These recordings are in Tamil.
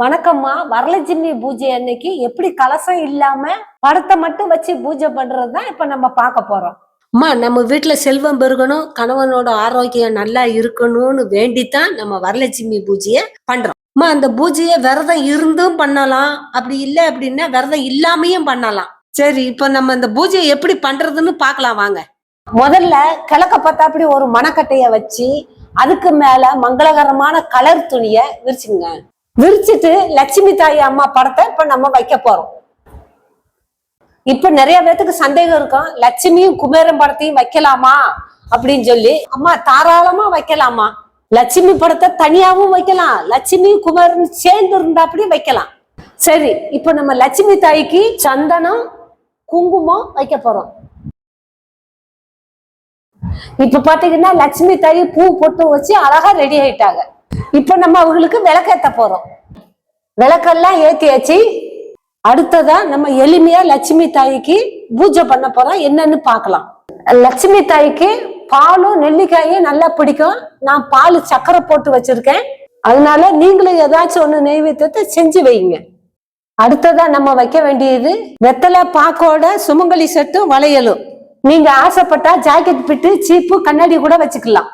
வணக்கம்மா. வரலட்சுமி பூஜை அன்னைக்கு எப்படி கலசம் இல்லாம படத்தை மட்டும் வச்சு பூஜை பண்றதுதான் இப்ப நம்ம பார்க்க போறோம். அம்மா, நம்ம வீட்டுல செல்வம் பெருகணும், கணவனோட ஆரோக்கியம் நல்லா இருக்கணும்னு வேண்டித்தான் நம்ம வரலட்சுமி பூஜைய பண்றோம். அம்மா, அந்த பூஜைய விரதம் இருந்தும் பண்ணலாம், அப்படி இல்லை அப்படின்னா விரதம் இல்லாமையும் பண்ணலாம். சரி, இப்ப நம்ம இந்த பூஜையை எப்படி பண்றதுன்னு பார்க்கலாம் வாங்க. முதல்ல கிழக்க பார்த்தா அப்படி ஒரு மணக்கட்டைய வச்சு அதுக்கு மேல மங்களகரமான கலர் துணிய விரிச்சுங்க. விரிச்சிட்டு லட்சுமி தாய் அம்மா படத்தை இப்ப நம்ம வைக்க போறோம். இப்ப நிறைய பேத்துக்கு சந்தேகம் இருக்கும், லட்சுமியும் குபேரன் படத்தையும் வைக்கலாமா அப்படின்னு சொல்லி. அம்மா, தாராளமா வைக்கலாமா. லட்சுமி படத்தை தனியாவும் வைக்கலாம், லட்சுமியும் குபேரன் சேர்ந்து இருந்தா அப்படி வைக்கலாம். சரி, இப்ப நம்ம லட்சுமி தாய்க்கு சந்தனம் குங்குமம் வைக்க போறோம். இப்ப பாத்தீங்கன்னா லட்சுமி தாய் பூ பொட்டு வச்சு அழகா ரெடி ஆயிட்டாங்க. இப்ப நம்ம அவங்களுக்கு விளக்கேத்த போறோம். விளக்கெல்லாம் ஏத்தியாச்சு. அடுத்ததா நம்ம எளிமையா லட்சுமி தாய்க்கு பூஜை பண்ண போறோம். என்னன்னு பார்க்கலாம். லட்சுமி தாய்க்கு பாலும் நெல்லிக்காயும் நல்லா பிடிக்கும். நான் பால் சக்கரை போட்டு வச்சிருக்கேன். அதனால நீங்களும் ஏதாச்சும் ஒண்ணு நெய்வேத்தியத்தை செஞ்சு வைங்க. அடுத்ததா நம்ம வைக்க வேண்டியது வெத்தலை பாக்கோட சுமங்கலி செட்டும் வளையலும். நீங்க ஆசைப்பட்டா ஜாக்கெட் பிட்டு சீப்பு கண்ணாடி கூட வச்சுக்கலாம்.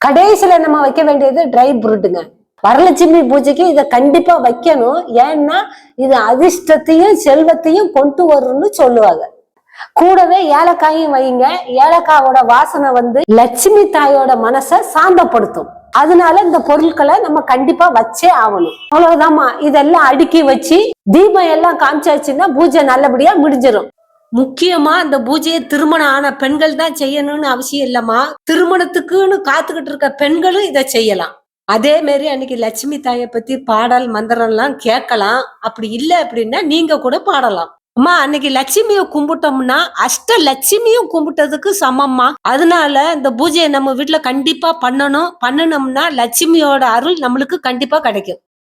கடைசியில நம்ம வைக்க வேண்டியது ட்ரை ஃப்ரூட்டுங்க. வரலட்சுமி பூஜைக்கு இதை கண்டிப்பா வைக்கணும். ஏன்னா இது அதிர்ஷ்டத்தையும் செல்வத்தையும் கொண்டு வரும்னு சொல்லுவாங்க. கூடவே ஏலக்காயும் வைங்க. ஏலக்காயோட வாசனை லட்சுமி தாயோட மனசை சாந்தப்படுத்தும். அதனால இந்த பொருட்களை நம்ம கண்டிப்பா வச்சே ஆகணும். அவ்வளவுதாம்மா. இதெல்லாம் அடுக்கி வச்சு தீபம் எல்லாம் காமிச்சாச்சுன்னா பூஜை நல்லபடியா முடிஞ்சிடும். முக்கியமா இந்த பூஜையை திருமணம் ஆன பெண்கள் தான் செய்யணும்னு அவசியம் இல்லம்மா. திருமணத்துக்குன்னு காத்துக்கிட்டு இருக்க பெண்களும் இதை செய்யலாம். அதே மாதிரி அன்னைக்கு லட்சுமி தாயை பத்தி பாடல் மந்திரம் எல்லாம் கேட்கலாம். அப்படி இல்லை அப்படின்னா நீங்க கூட பாடலாம். அம்மா, அன்னைக்கு லட்சுமியை கும்பிட்டோம்னா அஷ்ட லட்சுமியும் கும்பிட்டதுக்கு சமம்மா. அதனால இந்த பூஜையை நம்ம வீட்டுல கண்டிப்பா பண்ணணும். பண்ணணும்னா லட்சுமியோட அருள் நம்மளுக்கு கண்டிப்பா கிடைக்கும்.